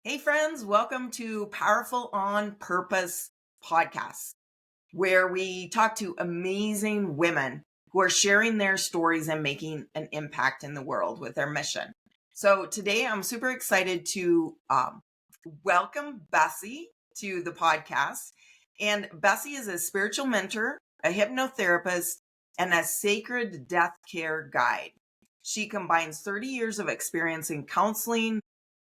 Hey, friends, welcome to Powerful on Purpose podcast, where we talk to amazing women who are sharing their stories and making an impact in the world with their mission. So today I'm super excited to welcome Bessie to the podcast. And Bessie is a spiritual mentor, a hypnotherapist, and a sacred death care guide. She combines 30 years of experience in counseling,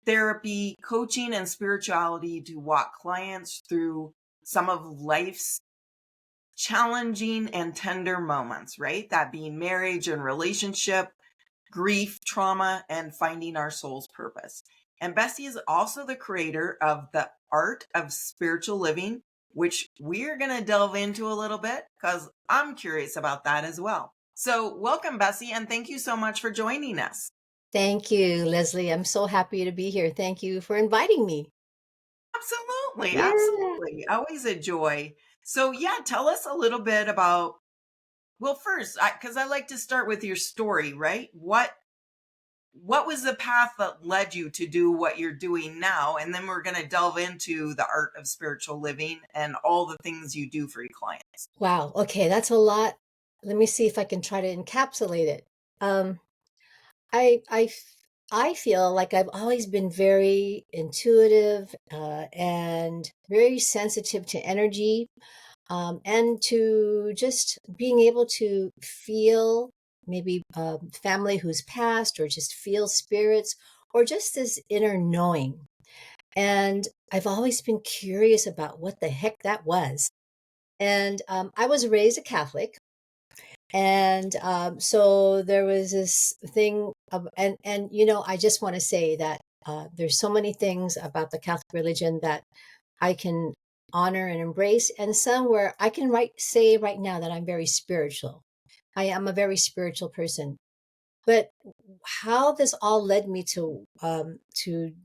therapy, coaching, and spirituality to walk clients through some of life's challenging and tender moments, right? That being marriage and relationship, grief, trauma, and finding our soul's purpose. And Bessie is also the creator of the Art of Spiritual Living, which we're going to delve into a little bit because I'm curious about that as well. So, welcome, Bessie, and thank you so much for joining us. Thank you, Leslie. I'm so happy to be here. Thank you for inviting me. Absolutely, Yeah. absolutely. Always a joy. So, yeah, tell us a little bit about, well, first, because I like to start with your story, right? What was the path that led you to do what you're doing now? And then we're going to delve into the art of spiritual living and all the things you do for your clients. Wow. Okay, that's a lot. Let me see if I can try to encapsulate it. Um, I feel like I've always been very intuitive and very sensitive to energy, and to just being able to feel maybe family who's passed, or just feel spirits, or just this inner knowing. And I've always been curious about what the heck that was. And I was raised a Catholic. And so there was this thing of, and I just want to say that there's so many things about the Catholic religion that I can honor and embrace, and some where I can say right now that I'm very spiritual. I am a very spiritual person. But how this all led me to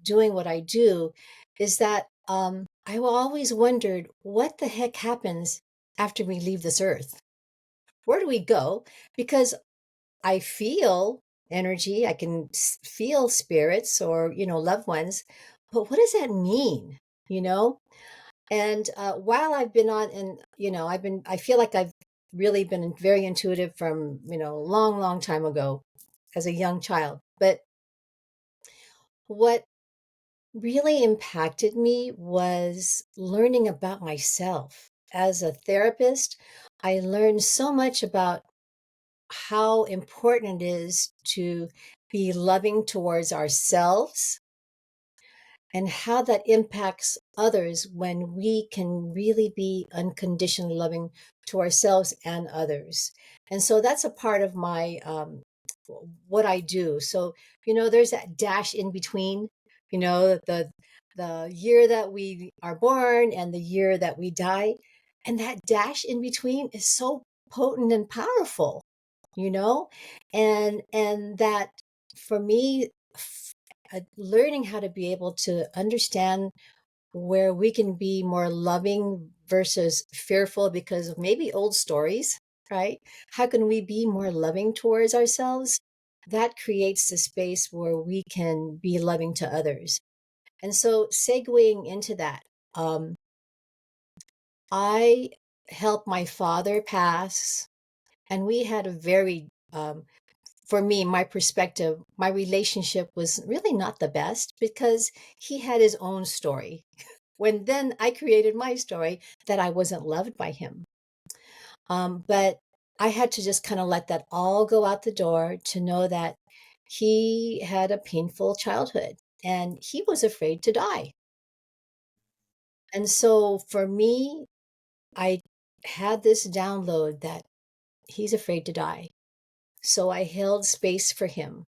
doing what I do is that I always wondered what the heck happens after we leave this earth. Where do we go? Because I feel energy, I can feel spirits, or loved ones, but what does that mean? You know, and while I've been on, and I feel like I've really been very intuitive from long, long time ago as a young child. But what really impacted me was learning about myself. As a therapist, I learned so much about how important it is to be loving towards ourselves, and how that impacts others when we can really be unconditionally loving to ourselves and others. And so that's a part of my what I do. So there's that dash in between, the year that we are born and the year that we die, and that dash in between is so potent and powerful, you know and that, for me, learning how to be able to understand where we can be more loving versus fearful because of maybe old stories, right? How can we be more loving towards ourselves? That creates the space where we can be loving to others. And so, segueing into that, um, I helped my father pass, and we had a very, for me, my perspective, my relationship was really not the best because he had his own story. When then I created my story that I wasn't loved by him. But I had to just kind of let that all go out the door to know that he had a painful childhood and he was afraid to die. And so for me, I had this download that he's afraid to die. So I held space for him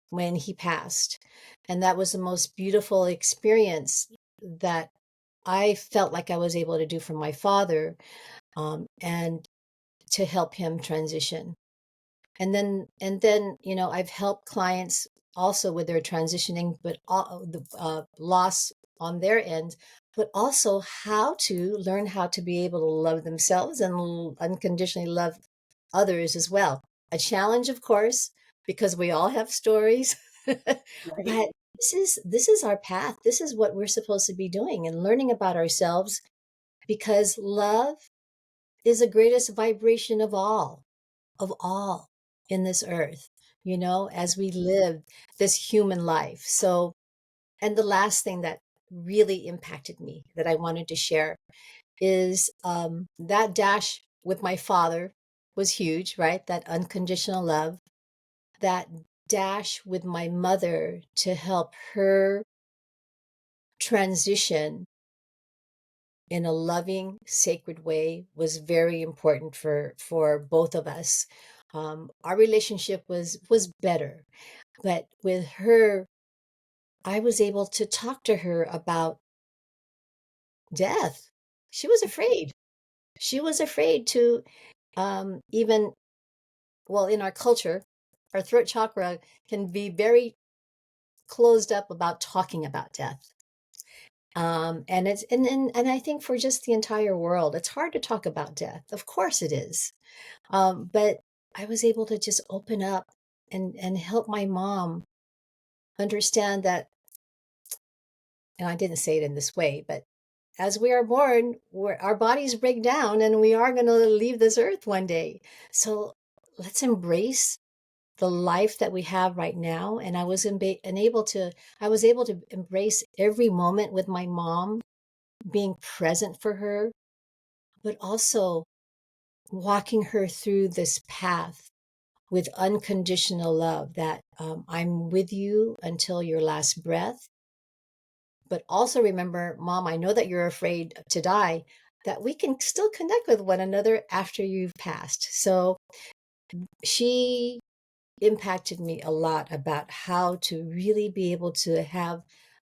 when he passed. And that was the most beautiful experience that I felt like I was able to do for my father, and to help him transition. And then I've helped clients also with their transitioning, but all the loss on their end, but also how to learn how to be able to love themselves and unconditionally love others as well. A challenge, of course, because we all have stories, Right? but this is our path. This is what we're supposed to be doing and learning about ourselves, because love is the greatest vibration of all in this earth, as we live this human life. So, and the last thing that really impacted me that I wanted to share is that dash with my father was huge, right? That unconditional love, that dash with my mother to help her transition in a loving, sacred way was very important for both of us. Our relationship was better, but with her, I was able to talk to her about death. She was afraid. She was afraid to even, well, in our culture, our throat chakra can be very closed up about talking about death. And I think for just the entire world, it's hard to talk about death. Of course it is. But I was able to just open up and help my mom understand that, and I didn't say it in this way, but as we are born, our bodies break down and we are going to leave this earth one day. So let's embrace the life that we have right now. And I was able to embrace every moment with my mom, being present for her, but also walking her through this path with unconditional love, that I'm with you until your last breath. But also remember, Mom, I know that you're afraid to die, that we can still connect with one another after you've passed. So she impacted me a lot about how to really be able to have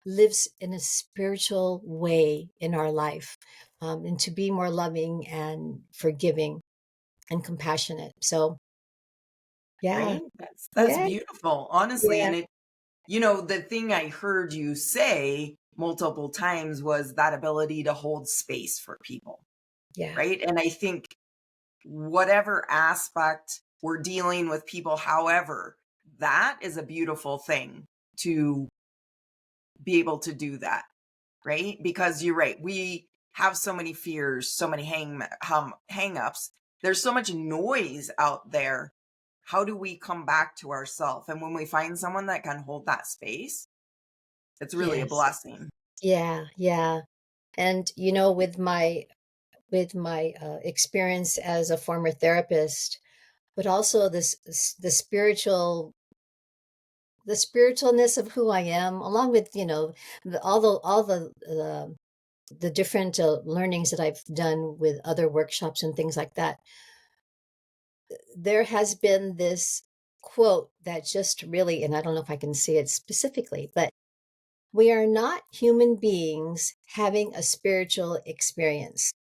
lives in a spiritual way in our life, and to be more loving and forgiving and compassionate. So yeah, Right? That's yeah, beautiful, honestly. yeah, And the thing I heard you say multiple times was that ability to hold space for people, yeah, right? And I think whatever aspect we're dealing with people, however, that is a beautiful thing to be able to do that, right? Because you're right. We have so many fears, so many hang-ups. There's so much noise out there. How do we come back to ourselves? And when we find someone that can hold that space, it's really a yes, blessing. yeah, yeah. And with my experience as a former therapist, but also the spiritualness of who I am, along with the different learnings that I've done with other workshops and things like that. There has been this quote that just really, and I don't know if I can say it specifically, but we are not human beings having a spiritual experience.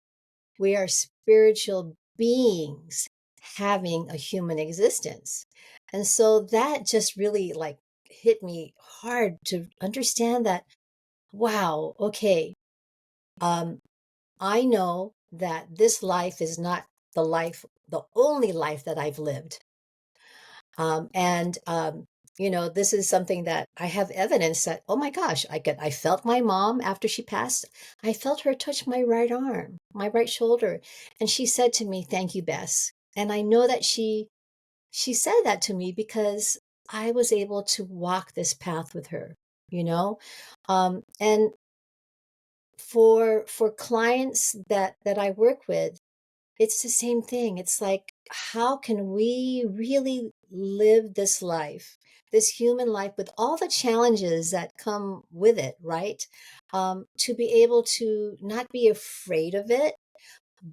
We are spiritual beings having a human existence. And so that just really like hit me hard to understand that, wow, okay, um, I know that this life is not the only life that I've lived. And this is something that I have evidence that, oh my gosh, I felt my mom after she passed. I felt her touch my right arm, my right shoulder. And she said to me, "Thank you, Bess." And I know that she said that to me because I was able to walk this path with her, you know? And for clients that I work with, it's the same thing. It's like, how can we really live this life, this human life, with all the challenges that come with it, right? To be able to not be afraid of it,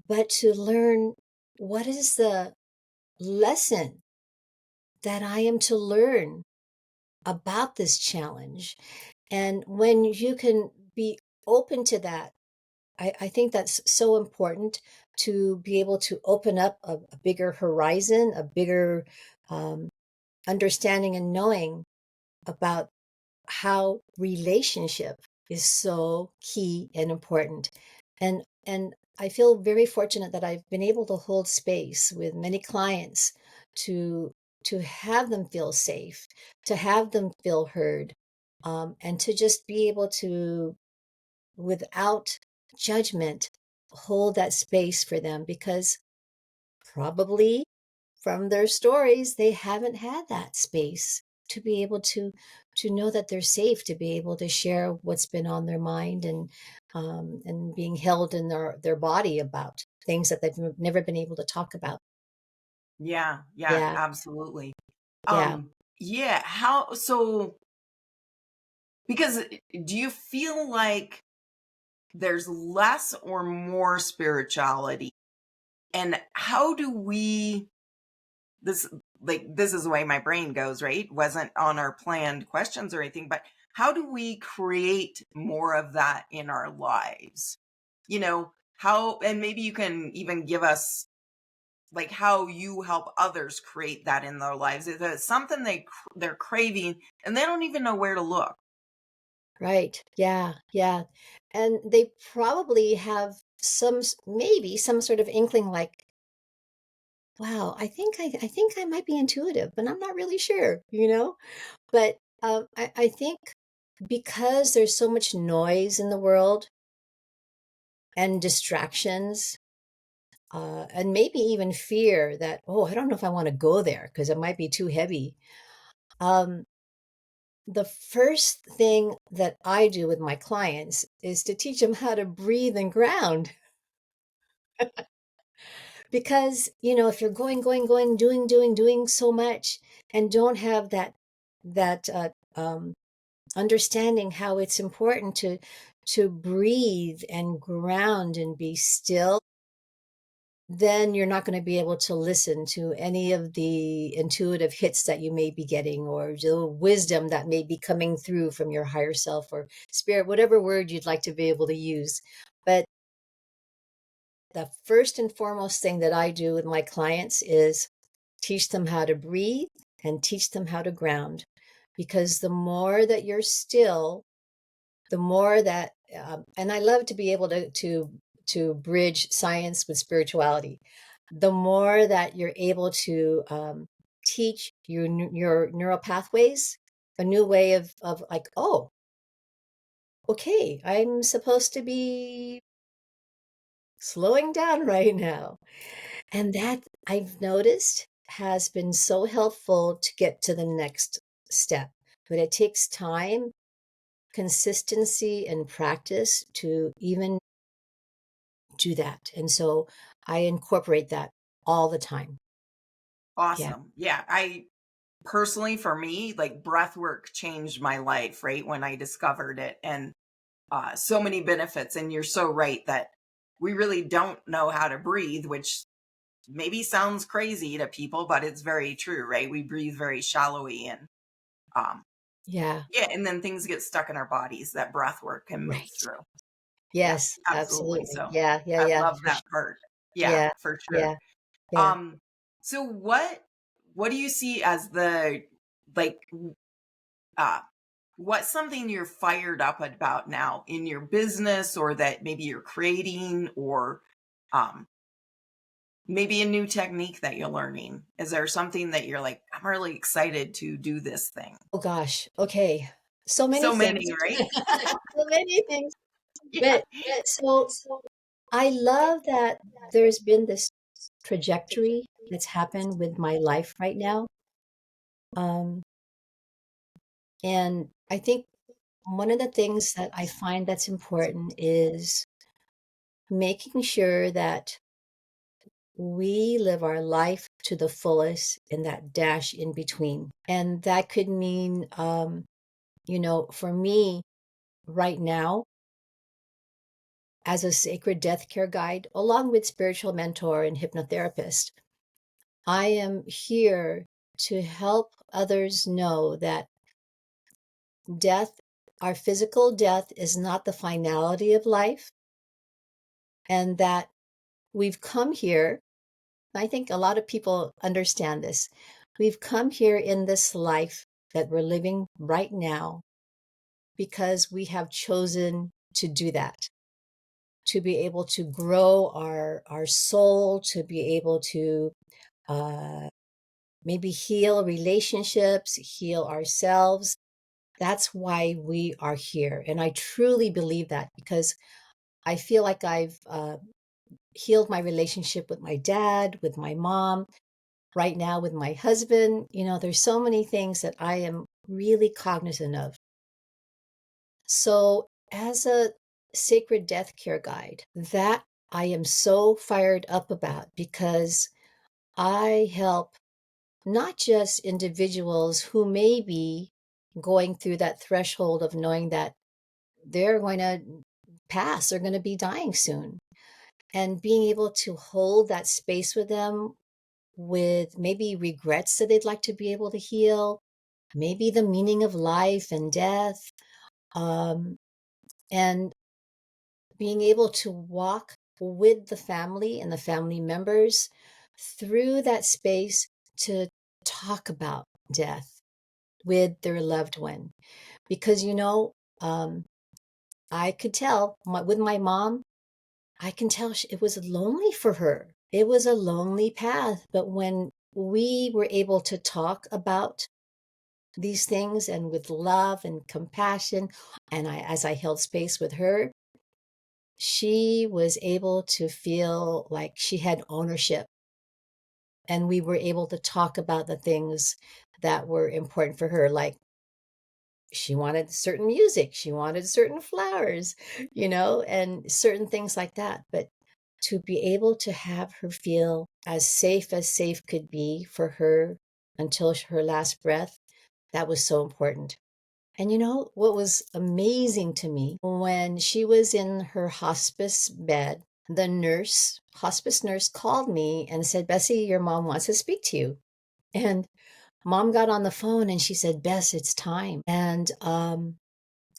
but to learn what is the lesson that I am to learn about this challenge. And when you can be open to that, I think that's so important, to be able to open up a bigger horizon, a bigger um, understanding and knowing about how relationship is so key and important. And I feel very fortunate that I've been able to hold space with many clients to to have them feel safe, to have them feel heard, and to just be able to, without judgment, hold that space for them, because probably from their stories, they haven't had that space to be able to know that they're safe, to be able to share what's been on their mind, and being held in their body about things that they've never been able to talk about. Yeah, yeah, Yeah, absolutely. yeah. Yeah, how so because do you feel like there's less or more spirituality? And how do we this this is the way my brain goes, right? Wasn't on our planned questions or anything, but how do we create more of that in our lives? You know, how and maybe you can even give us like how you help others create that in their lives. Is it something they're craving and they don't even know where to look? Right. Yeah, yeah. And they probably have maybe some sort of inkling like, wow, I think I might be intuitive, but I'm not really sure, you know? But I think because there's so much noise in the world and distractions, and maybe even fear that, oh, I don't know if I want to go there because it might be too heavy. Um, the first thing that I do with my clients is to teach them how to breathe and ground. Because, if you're going, doing so much and don't have that understanding how it's important to breathe and ground and be still, then you're not going to be able to listen to any of the intuitive hits that you may be getting, or the wisdom that may be coming through from your higher self or spirit, whatever word you'd like to be able to use. But the first and foremost thing that I do with my clients is teach them how to breathe and teach them how to ground. Because the more that you're still, the more that, and I love to be able to bridge science with spirituality. The more that you're able to teach your neural pathways a new way of like, oh, okay, I'm supposed to be slowing down right now. And that, I've noticed, has been so helpful to get to the next step. But it takes time, consistency, and practice to even do that. And so I incorporate that all the time. Yeah. Awesome. Yeah, I personally for me, like breath work changed my life, right? When I discovered it and so many benefits and you're so right that we really don't know how to breathe, which maybe sounds crazy to people, but it's very true, right? We breathe very shallowly and um Yeah. yeah, and then things get stuck in our bodies that breath work can move Right. through. Yeah, Yes, absolutely. absolutely. So Yeah. Yeah. I Yeah. love that part. Yeah, Yeah. for sure. Yeah. Yeah. Um, so what do you see as the like uh what's something you're fired up about now in your business or that maybe you're creating or um maybe a new technique that you're learning? Is there something that you're like, I'm really excited to do this thing? Oh gosh. Okay. So many So things. many, right? So many things. Yeah. But so I love that there's been this trajectory that's happened with my life right now. Um, and I think one of the things that I find that's important is making sure that we live our life to the fullest in that dash in between. And that could mean, for me right now, as a sacred death care guide, along with spiritual mentor and hypnotherapist, I am here to help others know that death, our physical death, is not the finality of life, and that we've come here. I think a lot of people understand this. We've come here in this life that we're living right now because we have chosen to do that, to be able to grow our soul, to be able to uh, maybe heal relationships, heal ourselves. That's why we are here. And I truly believe that because I feel like I've healed my relationship with my dad, with my mom, right now with my husband. There's so many things that I am really cognizant of. So, as a sacred death care guide, that I am so fired up about because I help not just individuals who may be going through that threshold of knowing that they're going to pass, they're going to be dying soon, and being able to hold that space with them with maybe regrets that they'd like to be able to heal, maybe the meaning of life and death, um, and being able to walk with the family and the family members through that space to talk about death with their loved one. Because, um, I could tell with my mom, I can tell it was lonely for her. It was a lonely path. But when we were able to talk about these things and with love and compassion, and as I held space with her, she was able to feel like she had ownership. And we were able to talk about the things that were important for her, like she wanted certain music, she wanted certain flowers, and certain things like that. But to be able to have her feel as safe could be for her until her last breath, that was so important. And what was amazing to me when she was in her hospice bed, the hospice nurse called me and said, Bessie, your mom wants to speak to you. And mom got on the phone and she said, Bess, it's time. And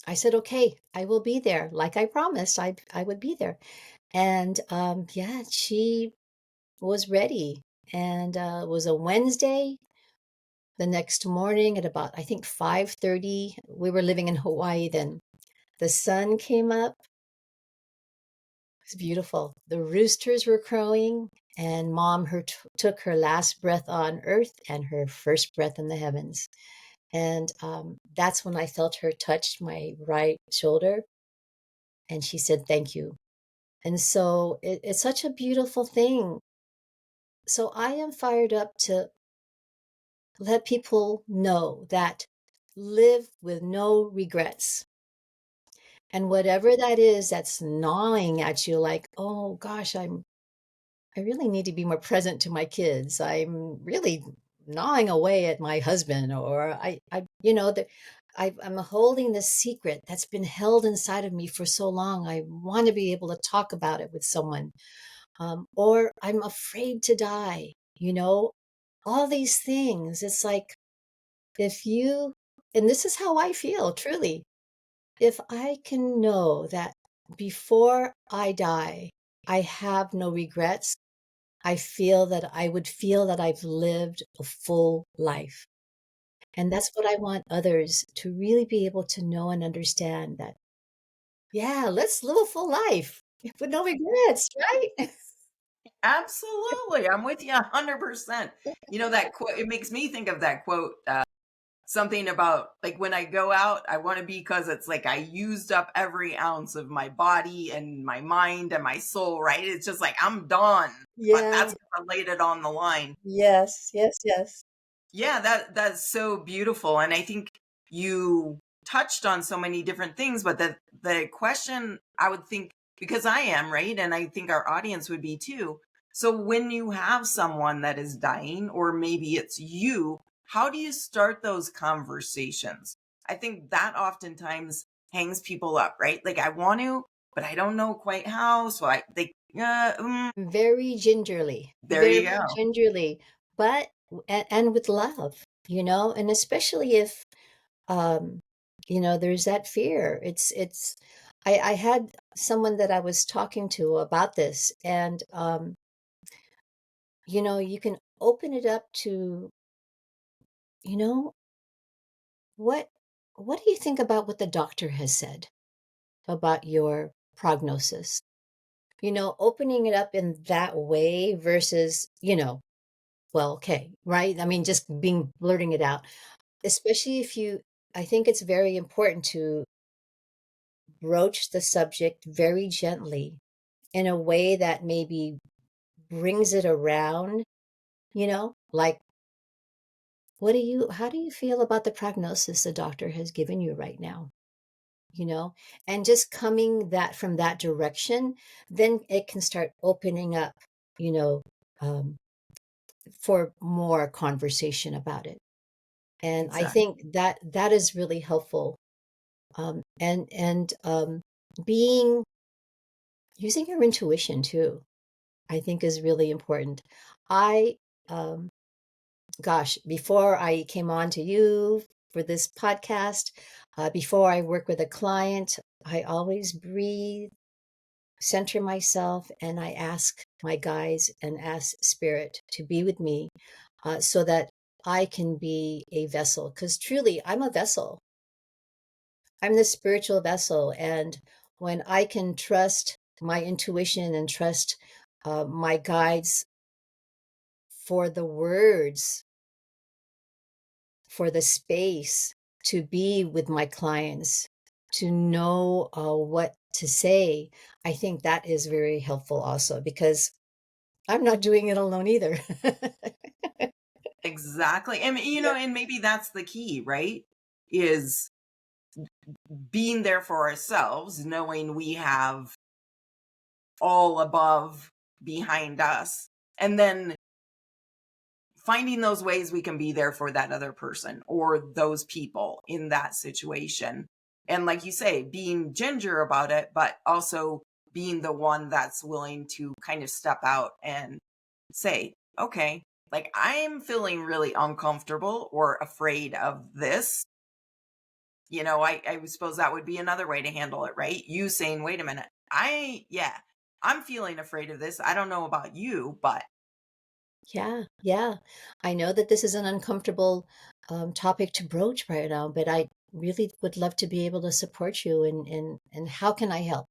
I said, okay, I will be there. Like I promised, I would be there. And yeah, she was ready. And it was a Wednesday. The next morning at about, I think, 5:30, we were living in Hawaii then. The sun came up. It was beautiful. The roosters were crowing, and mom took her last breath on earth and her first breath in the heavens. And that's when I felt her touch my right shoulder, and she said, thank you. And so it's such a beautiful thing. So I am fired up to let people know that live with no regrets. And whatever that is that's gnawing at you, like, oh gosh, I really need to be more present to my kids. I'm really gnawing away at my husband, or I'm holding this secret that's been held inside of me for so long. I want to be able to talk about it with someone. Or I'm afraid to die, all these things. It's like, if you, and this is how I feel truly, if I can know that before I die, I have no regrets, I would feel that I've lived a full life. And that's what I want others to really be able to know and understand, that, yeah, let's live a full life with no regrets, right? Absolutely. I'm with you 100%. That quote, it makes me think of that quote, something about like when I go out, I want to be, because it's like I used up every ounce of my body and my mind and my soul, right? It's just like I'm done, but Yeah. that's because I laid it on the line. Yes, yes, yes. Yeah, that's so beautiful. And I think you touched on so many different things, but the question I would think, because I am, right? And I think our audience would be too. So when you have someone that is dying, or maybe it's you, how do you start those conversations? I think that oftentimes hangs people up, right? Like I want to, but I don't know quite how. So Very gingerly, there you very go. gingerly, but and with love, and especially if um there's that fear. I had someone that I was talking to about this, and you can open it up to, you know, what what do you think about what the doctor has said about your prognosis? Opening it up in that way versus, well, okay, right? I mean, just blurting it out, especially if you I think it's very important to broach the subject very gently in a way that maybe brings it around, like, how do you feel about the prognosis the doctor has given you right now? You know, and just coming that from that direction, then it can start opening up, you know, um, for more conversation about it. And I Exactly. think that that is really helpful. And being using your intuition too, I think is really important. I, um, gosh, before I came on to you for this podcast, before I work with a client, I always breathe, center myself, and I ask my guides and ask spirit to be with me, so that I can be a vessel. Because truly, I'm a vessel. I'm the spiritual vessel. And when I can trust my intuition and trust my guides for the words, for the space to be with my clients, to know what to say, I think that is very helpful also, because I'm not doing it alone either. Exactly. And Yeah. and maybe that's the key, right? Is being there for ourselves, knowing we have all above behind us, and then finding those ways we can be there for that other person or those people in that situation. And like you say, being ginger about it, but also being the one that's willing to kind of step out and say, okay, like I'm feeling really uncomfortable or afraid of this. I suppose that would be another way to handle it, right? You saying, wait a minute, yeah, I'm feeling afraid of this. I don't know about you, but Yeah, yeah. I know that this is an uncomfortable topic to broach right now, but I really would love to be able to support you. And how can I help?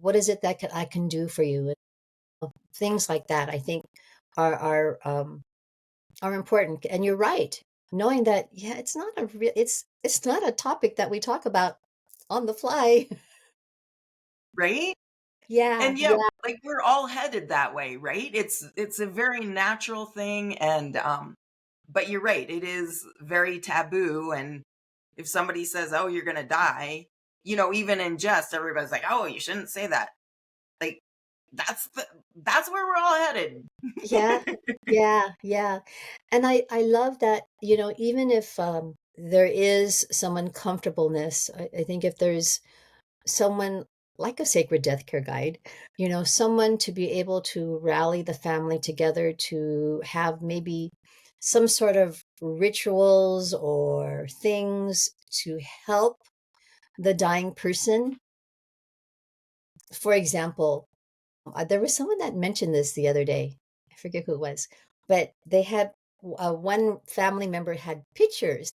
What is it that I can do for you? Things like that, I think, are are um, are important. And you're right, knowing that, yeah, it's not a topic that we talk about on the fly. right? Yeah, And yeah, yeah, like we're all headed that way, right? It's a very natural thing, and but you're right, it is very taboo. And if somebody says, "Oh, you're gonna die," even in jest, everybody's like, "Oh, you shouldn't say that." Like that's where we're all headed. yeah, yeah, yeah. And I love that, even if there is some uncomfortableness, I think if there's someone like a sacred death care guide, someone to be able to rally the family together to have maybe some sort of rituals or things to help the dying person. For example, there was someone that mentioned this the other day. I forget who it was, but they had one family member had pictures,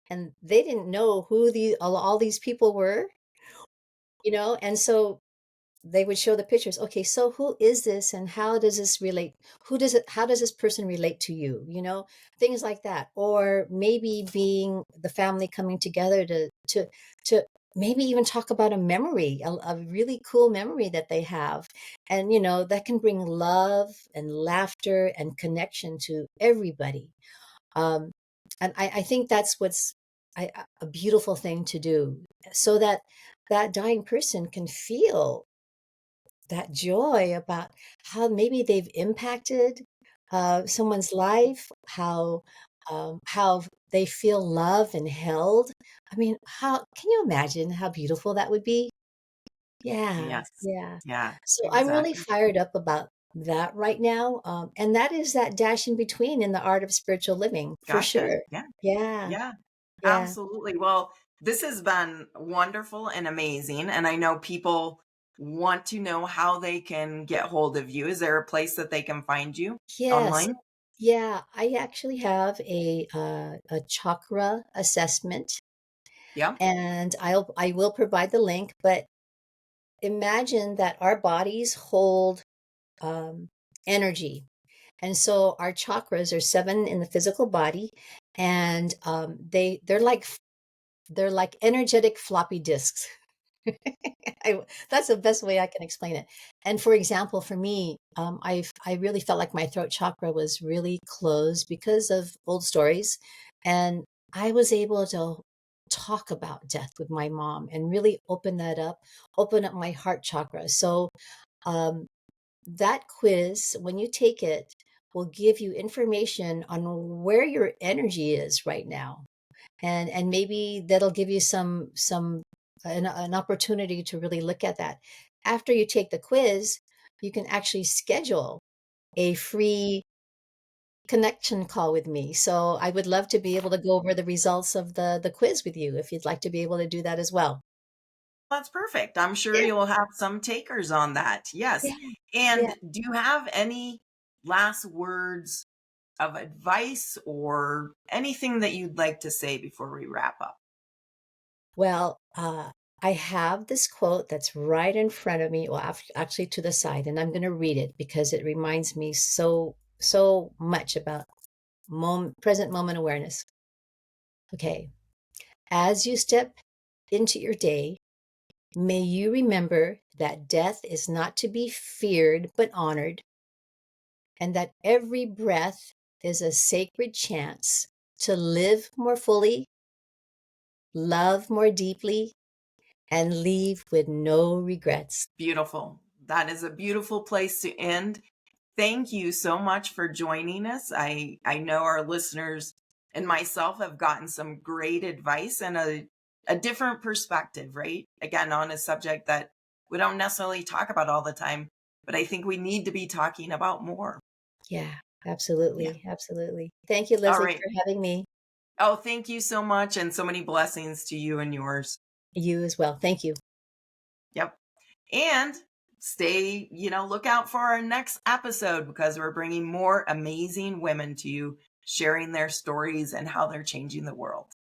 and they didn't know who all these people were, and so they would show the pictures. Okay, so who is this, and how does this relate? How does this person relate to you? Things like that. Or maybe being the family coming together to maybe even talk about a memory, a really cool memory that they have. And that can bring love and laughter and connection to everybody. Um, and I think that's a beautiful thing to do, so that that dying person can feel that joy about how maybe they've impacted someone's life, how they feel loved and held. I mean, how can you imagine how beautiful that would be? Yeah, Yes. yeah. Yeah, So I'm really exactly. fired up about that right now, and that is that dash in between in the art of spiritual living, for Gotcha. sure. Yeah. Yeah, Yeah. yeah. Absolutely. Well, this has been wonderful and amazing. And I know people want to know how they can get hold of you. Is there a place that they can find you Yes. online? Yeah, I actually have a chakra assessment, Yeah. and I will provide the link. But imagine that our bodies hold um, energy, and so our chakras are seven in the physical body, and they're like They're like energetic floppy disks. That's the best way I can explain it. And for example, for me, I really felt like my throat chakra was really closed because of old stories, and I was able to talk about death with my mom and really open up my heart chakra. So um, that quiz, when you take it, will give you information on where your energy is right now, and maybe that'll give you some an opportunity to really look at that. After you take the quiz, you can actually schedule a free connection call with me. So I would love to be able to go over the results of the quiz with you if you'd like to be able to do that as well. That's perfect. I'm sure Yeah, you'll have some takers on that. Yes. yeah, And yeah. do you have any last words of advice or anything that you'd like to say before we wrap up? Well, I have this quote that's right in front of me, well, actually to the side, and I'm going to read it because it reminds me so much about present moment awareness. Okay. As you step into your day, may you remember that death is not to be feared but honored, and that every breath is a sacred chance to live more fully, love more deeply, and leave with no regrets. Beautiful. That is a beautiful place to end. Thank you so much for joining us. I know our listeners and myself have gotten some great advice and a different perspective, right? Again, on a subject that we don't necessarily talk about all the time, but I think we need to be talking about more. Yeah, Yeah. absolutely. Absolutely. Thank you, All Leslie, right. for having me. Oh, thank you so much and so many blessings to you and yours. You as well. Thank you. Yep. And stay, look out for our next episode because we're bringing more amazing women to you, sharing their stories and how they're changing the world.